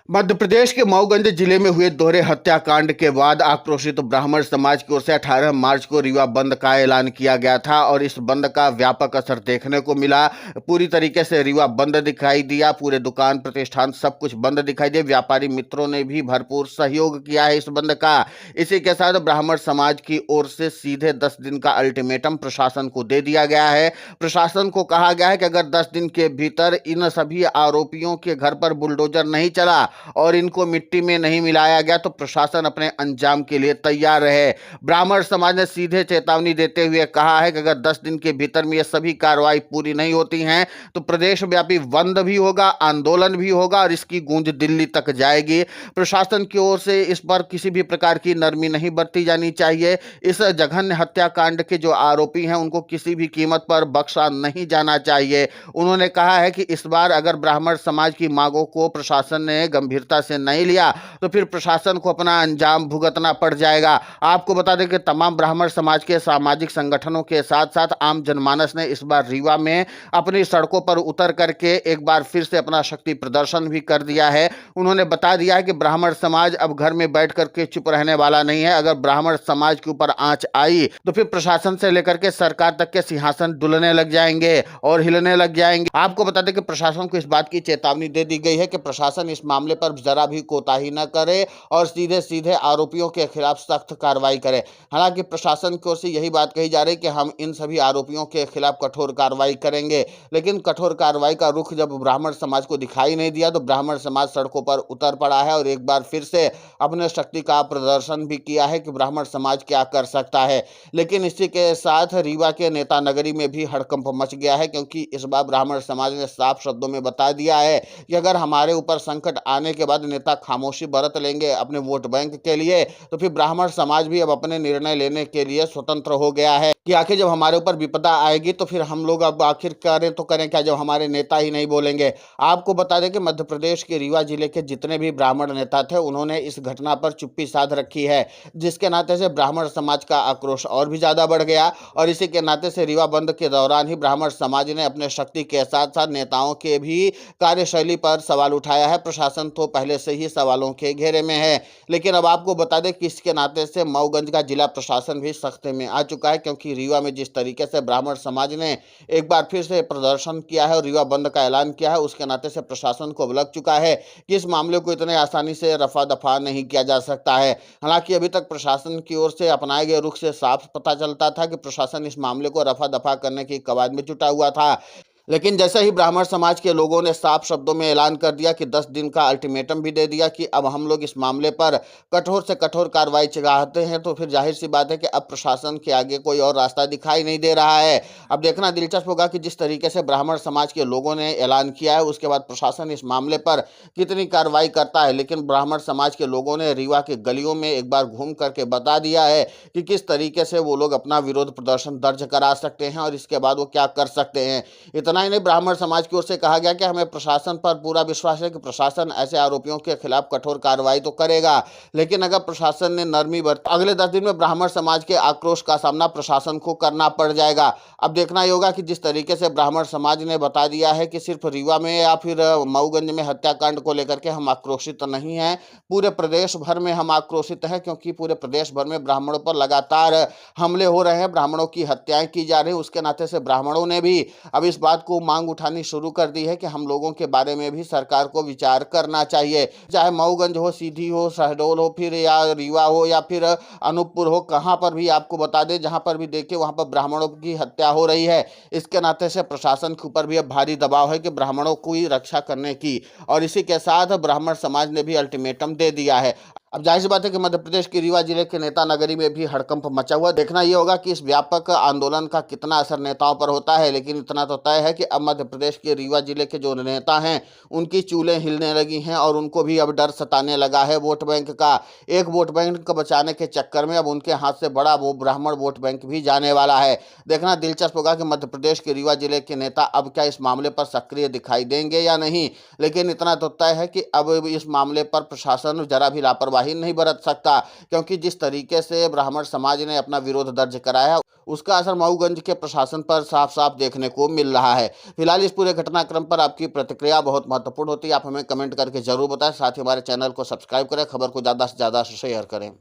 मध्य प्रदेश के मऊगंज जिले में हुए दोहरे हत्याकांड के बाद आक्रोशित ब्राह्मण समाज की ओर से 18 मार्च को रीवा बंद का ऐलान किया गया था और इस बंद का व्यापक असर देखने को मिला। पूरी तरीके से रीवा बंद दिखाई दिया। पूरे दुकान प्रतिष्ठान सब कुछ बंद दिखाई दिए। व्यापारी मित्रों ने भी भरपूर सहयोग किया है इस बंद का। इसी के साथ ब्राह्मण समाज की ओर से सीधे 10 दिन का अल्टीमेटम प्रशासन को दे दिया गया है। प्रशासन को कहा गया है कि अगर 10 दिन के भीतर इन सभी आरोपियों के घर पर बुलडोजर नहीं चला और इनको मिट्टी में नहीं मिलाया गया तो प्रशासन अपने अंजाम के लिए तैयार रहे। ब्राह्मण समाज ने सीधे चेतावनी देते हुए कहा है कि अगर 10 दिन के भीतर में ये सभी कार्रवाई पूरी नहीं होती हैं तो प्रदेश व्यापी बंद भी होगा, आंदोलन भी होगा और इसकी गूंज दिल्ली तक जाएगी। प्रशासन की ओर से इस पर किसी भी प्रकार की नरमी नहीं बरती जानी चाहिए। इस जघन्य हत्याकांड के जो आरोपी हैं उनको किसी भी कीमत पर बख्शा नहीं जाना चाहिए। उन्होंने कहा है कि इस बार अगर ब्राह्मण समाज की मांगों को प्रशासन ने गंभीरता से नहीं लिया तो फिर प्रशासन को अपना अंजाम भुगतना पड़ जाएगा। आपको बता दें कि तमाम ब्राह्मण समाज के सामाजिक संगठनों के साथ साथ आम जनमानस ने इस बार रीवा में अपनी सड़कों पर उतर करके एक बार फिर से अपना शक्ति प्रदर्शन भी कर दिया है। उन्होंने बता दिया है कि ब्राह्मण समाज अब घर में बैठ करके चुप रहने वाला नहीं है। अगर ब्राह्मण समाज के ऊपर आंच आई तो फिर प्रशासन से लेकर के सरकार तक के सिंहासन डुलने लग जाएंगे और हिलने लग जाएंगे। आपको बता दें कि प्रशासन को इस बात की चेतावनी दे दी गई है कि प्रशासन इस मामले पर जरा भी कोताही न करे और सीधे सीधे आरोपियों के खिलाफ सख्त कार्रवाई करे। हालांकि प्रशासन की ओर से यही बात कही जा रही है कि हम इन सभी आरोपियों के खिलाफ कठोर कार्रवाई करेंगे, लेकिन कठोर कार्रवाई का रुख जब ब्राह्मण समाज को दिखाई नहीं दिया तो ब्राह्मण समाज सड़कों पर उतर पड़ा है और एक बार फिर से अपने शक्ति का प्रदर्शन भी किया है कि ब्राह्मण समाज क्या कर सकता है। लेकिन इसी के साथ रीवा के नेता नगरी में भी हड़कंप मच गया है, क्योंकि इस बार ब्राह्मण समाज ने साफ शब्दों में बता दिया है कि अगर हमारे ऊपर संकट आने के बाद नेता खामोशी बरत लेंगे अपने वोट बैंक के लिए तो फिर ब्राह्मण समाज भी अब अपने निर्णय लेने के लिए स्वतंत्र हो गया है कि आखिर जब हमारे ऊपर विपदा आएगी तो फिर हम लोग अब आखिर करें तो करें क्या, जब हमारे नेता ही नहीं बोलेंगे। आपको बता दें कि मध्य प्रदेश के रीवा जिले के जितने भी ब्राह्मण नेता थे उन्होंने इस घटना पर चुप्पी साध रखी है, जिसके नाते से ब्राह्मण समाज का आक्रोश और भी ज्यादा बढ़ गया और इसी के नाते से रीवा बंद के दौरान ही ब्राह्मण समाज ने अपने शक्ति के साथ साथ नेताओं के भी कार्यशैली पर सवाल उठाया है। प्रशासन तो पहले से ही सवालों के घेरे में है, लेकिन अब आपको बता दें कि इसके नाते से मऊगंज का जिला प्रशासन भी सख्ते में आ चुका है, क्योंकि रीवा में जिस तरीके से ब्राह्मण समाज ने एक बार फिर से प्रदर्शन किया है और रीवा बंद का ऐलान किया है, उसके नाते से प्रशासन को अब लग चुका है कि इस मामले को इतने आसानी से रफा दफा नहीं किया जा सकता है। हालांकि अभी तक प्रशासन की ओर से अपनाए गए रुख से साफ पता चलता था कि प्रशासन इस मामले को रफा दफा करने की कवायद में जुटा हुआ था, लेकिन जैसे ही ब्राह्मण समाज के लोगों ने साफ शब्दों में ऐलान कर दिया कि 10 दिन का अल्टीमेटम भी दे दिया कि अब हम लोग इस मामले पर कठोर से कठोर कार्रवाई चाहते हैं, तो फिर जाहिर सी बात है कि अब प्रशासन के आगे कोई और रास्ता दिखाई नहीं दे रहा है। अब देखना दिलचस्प होगा कि जिस तरीके से ब्राह्मण समाज के लोगों ने ऐलान किया है उसके बाद प्रशासन इस मामले पर कितनी कार्रवाई करता है। लेकिन ब्राह्मण समाज के लोगों ने रीवा के गलियों में एक बार घूम करके बता दिया है कि किस तरीके से वो लोग अपना विरोध प्रदर्शन दर्ज करा सकते हैं और इसके बाद वो क्या कर सकते हैं। इतना ही नहीं, ब्राह्मण समाज की ओर से कहा गया कि हमें प्रशासन पर पूरा विश्वास है कि प्रशासन ऐसे आरोपियों के खिलाफ कठोर कार्रवाई तो करेगा, लेकिन अगर प्रशासन ने नरमी बरती अगले 10 दिन में ब्राह्मण समाज के आक्रोश का सामना प्रशासन को करना पड़ जाएगा। अब देखना ही होगा कि जिस तरीके से ब्राह्मण समाज ने बता दिया है कि सिर्फ रीवा में या फिर मऊगंज में हत्याकांड को लेकर के हम आक्रोशित नहीं हैं, पूरे प्रदेश भर में हम आक्रोशित हैं, क्योंकि पूरे प्रदेश भर में ब्राह्मणों पर लगातार हमले हो रहे हैं, ब्राह्मणों की हत्याएं की जा रही हैं। उसके नाते से ब्राह्मणों ने भी अब इस बात को मांग उठानी शुरू कर दी है कि हम लोगों के बारे में भी सरकार को विचार करना चाहिए, चाहे मऊगंज हो, सीधी हो, शहडोल हो, फिर या रीवा हो या फिर अनूपपुर हो, कहां पर भी आपको बता दें जहां पर भी देखे वहां पर ब्राह्मणों की हत्या हो रही है। इसके नाते से प्रशासन के ऊपर भी अब भारी दबाव है कि ब्राह्मणों की रक्षा करने की, और इसी के साथ ब्राह्मण समाज ने भी अल्टीमेटम दे दिया है। अब जाहिर सी बात है कि मध्य प्रदेश के रीवा जिले के नेता नगरी में भी हड़कंप मचा हुआ। देखना यह होगा कि इस व्यापक आंदोलन का कितना असर नेताओं पर होता है, लेकिन इतना तो तय है कि अब मध्य प्रदेश के रीवा जिले के जो नेता हैं उनकी चूलें हिलने लगी हैं और उनको भी अब डर सताने लगा है वोट बैंक का। एक वोट बैंक को बचाने के चक्कर में अब उनके हाथ से बड़ा वो ब्राह्मण वोट बैंक भी जाने वाला है। देखना दिलचस्प होगा कि मध्य प्रदेश के रीवा जिले के नेता अब क्या इस मामले पर सक्रिय दिखाई देंगे या नहीं, लेकिन इतना तो तय है कि अब इस मामले पर प्रशासन जरा भी लापरवाही लापरवाही नहीं बरत सकता, क्योंकि जिस तरीके से ब्राह्मण समाज ने अपना विरोध दर्ज कराया है उसका असर मऊगंज के प्रशासन पर साफ साफ देखने को मिल रहा है। फिलहाल इस पूरे घटनाक्रम पर आपकी प्रतिक्रिया बहुत महत्वपूर्ण होती है, आप हमें कमेंट करके जरूर बताएं। साथ ही हमारे चैनल को सब्सक्राइब करें, खबर को ज़्यादा से ज़्यादा शेयर करें।